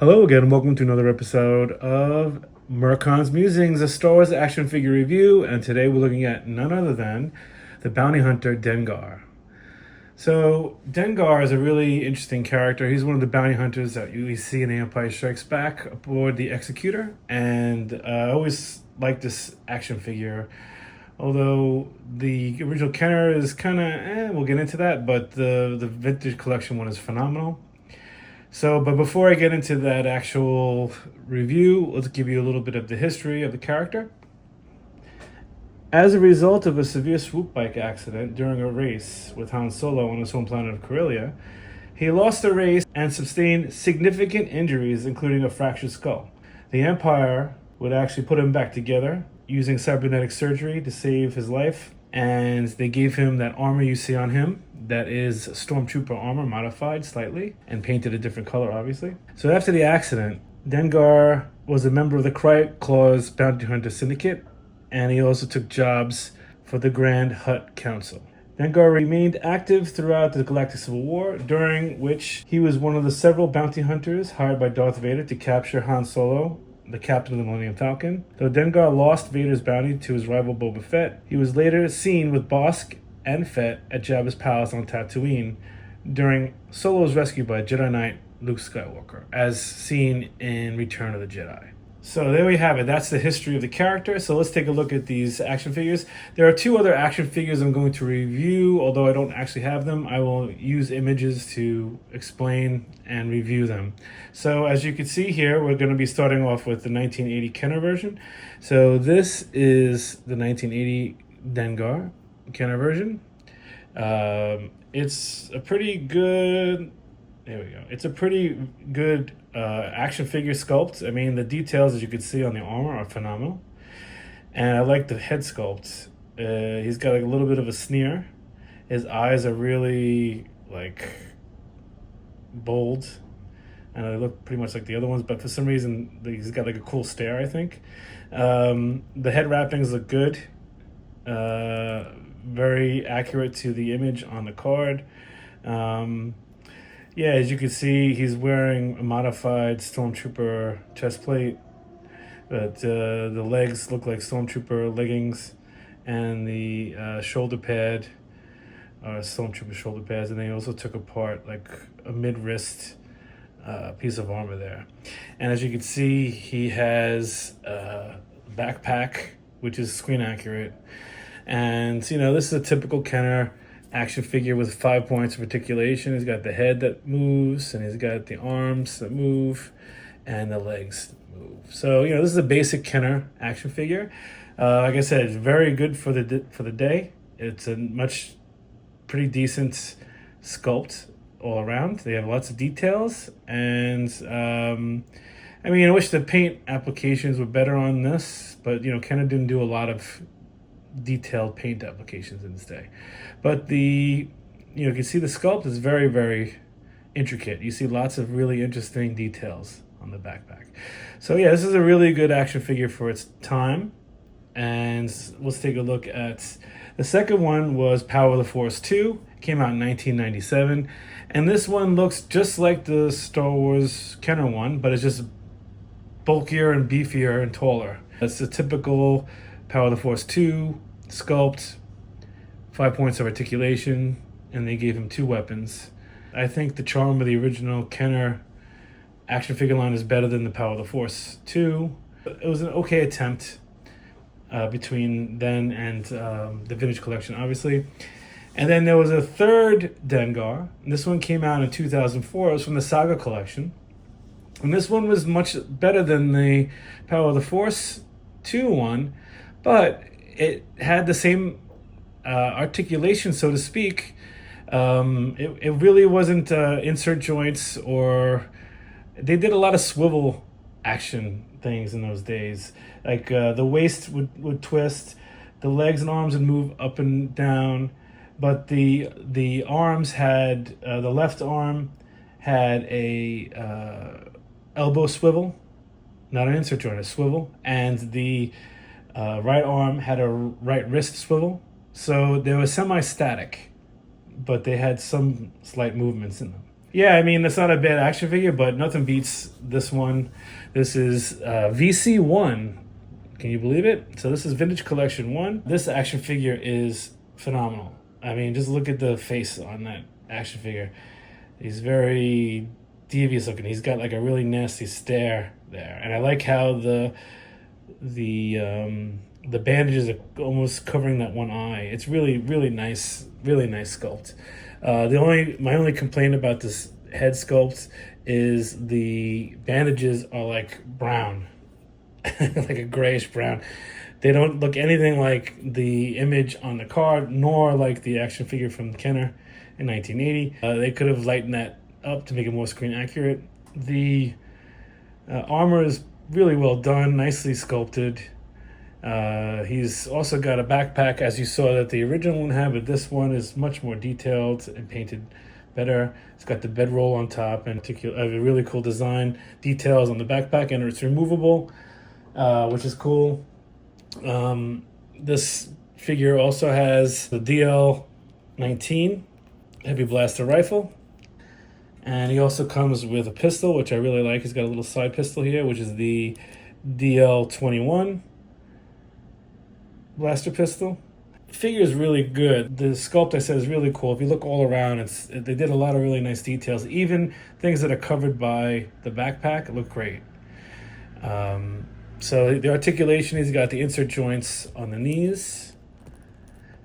Hello again, and welcome to another episode of Merkon's Musings, a Star Wars action figure review. And today we're looking at none other than the bounty hunter Dengar. So Dengar is a really interesting character. He's one of the bounty hunters that you see in Empire Strikes Back aboard the Executor. And I always liked this action figure. Although the original Kenner is kind of, we'll get into that, but the vintage collection one is phenomenal. So, but before I get into that actual review, let's give you a little bit of the history of the character. As a result of a severe swoop bike accident during a race with Han Solo on his home planet of Corellia, he lost the race and sustained significant injuries, including a fractured skull. The Empire would actually put him back together using cybernetic surgery to save his life, and they gave him that armor you see on him. That is Stormtrooper armor, modified slightly and painted a different color, obviously. So after the accident, Dengar was a member of the Quiet Claws Bounty Hunter Syndicate, and he also took jobs for the Grand Hutt Council. Dengar remained active throughout the Galactic Civil War, during which he was one of the several bounty hunters hired by Darth Vader to capture Han Solo, the captain of the Millennium Falcon. Though Dengar lost Vader's bounty to his rival Boba Fett, he was later seen with Bosk and Fett at Jabba's palace on Tatooine during Solo's rescue by Jedi Knight Luke Skywalker, as seen in Return of the Jedi. So there we have it. That's the history of the character. So let's take a look at these action figures. There are two other action figures I'm going to review, although I don't actually have them. I will use images to explain and review them. So as you can see here, we're going to be starting off with the 1980 Kenner version. So this is the 1980 Dengar Kenner version. It's a pretty good, there we go. It's a pretty good action figure sculpt. I mean, the details, as you can see on the armor, are phenomenal. And I like the head sculpt. He's got like a little bit of a sneer. His eyes are really like bold, and they look pretty much like the other ones, but for some reason he's got like a cool stare, I think. The head wrappings look good. Very accurate to the image on the card. Yeah, as you can see, he's wearing a modified Stormtrooper chest plate, but the legs look like Stormtrooper leggings, and the shoulder pad are Stormtrooper shoulder pads, and they also took apart like a mid-wrist piece of armor there. And as you can see, he has a backpack, which is screen accurate. And, you know, this is a typical Kenner action figure with 5 points of articulation. He's got the head that moves, and he's got the arms that move, and the legs that move. So, you know, this is a basic Kenner action figure. Like I said, it's very good for the day. It's a pretty decent sculpt all around. They have lots of details, and I mean, I wish the paint applications were better on this, but, you know, Kenner didn't do a lot of detailed paint applications in this day. But you can see the sculpt is very, very intricate. You see lots of really interesting details on the backpack. So yeah, this is a really good action figure for its time. And let's take a look at the second one. Was Power of the Force 2. It came out in 1997. And this one looks just like the Star Wars Kenner one, but it's just bulkier and beefier and taller. That's the typical Power of the Force 2 sculpt, 5 points of articulation, and they gave him 2 weapons. I think the charm of the original Kenner action figure line is better than the Power of the Force 2. It was an okay attempt between then and the vintage collection, obviously. And then there was a third Dengar. This one came out in 2004. It was from the Saga collection. And this one was much better than the Power of the Force 2 one, but it had the same articulation, so to speak. It really wasn't insert joints, or they did a lot of swivel action things in those days. Like the waist would twist, the legs and arms would move up and down, but the arms had the left arm had a elbow swivel, not an insert joint, a swivel, and the right arm had a right wrist swivel. So they were semi-static, but they had some slight movements in them. Yeah, I mean, it's not a bad action figure, but nothing beats this one. This is VC01. Can you believe it? So this is Vintage Collection 1. This action figure is phenomenal. I mean, just look at the face on that action figure. He's very devious looking. He's got like a really nasty stare there. And I like how the bandages are almost covering that one eye. It's really nice, really nice sculpt. My only complaint about this head sculpt is the bandages are like brown, like a grayish brown. They don't look anything like the image on the card, nor like the action figure from Kenner in 1980. They could have lightened that up to make it more screen accurate. The armor is really well done, nicely sculpted. He's also got a backpack, as you saw that the original one had, but this one is much more detailed and painted better. It's got the bedroll on top and a really cool design, details on the backpack, and it's removable, which is cool. This figure also has the DL-19 heavy blaster rifle, and he also comes with a pistol, which I really like. He's got a little side pistol here, which is the DL-21 blaster pistol. Figure is really good. The sculpt, I said, is really cool. If you look all around, they did a lot of really nice details. Even things that are covered by the backpack look great. So the articulation, he's got the insert joints on the knees.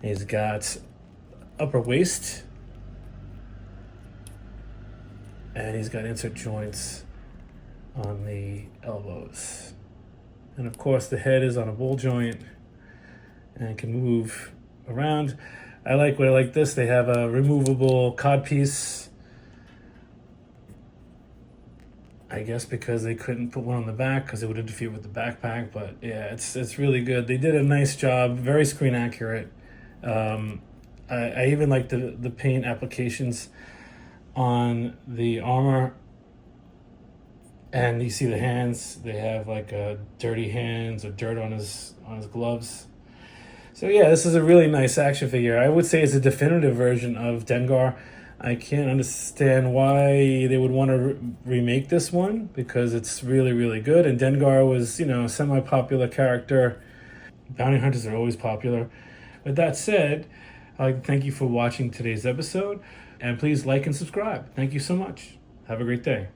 He's got upper waist. And he's got insert joints on the elbows. And of course, the head is on a ball joint and can move around. I like this. They have a removable cod piece. I guess because they couldn't put one on the back because it would interfere with the backpack. But yeah, it's really good. They did a nice job, very screen accurate. I even like the paint applications on the armor. And you see the hands. They have like dirty hands or dirt on his gloves. So yeah, this is a really nice action figure. I would say it's a definitive version of Dengar. I can't understand why they would want to remake this one because it's really good. And Dengar was, a semi-popular character. Bounty hunters are always popular. With that said, I'd like to thank you for watching today's episode. And please like and subscribe. Thank you so much. Have a great day.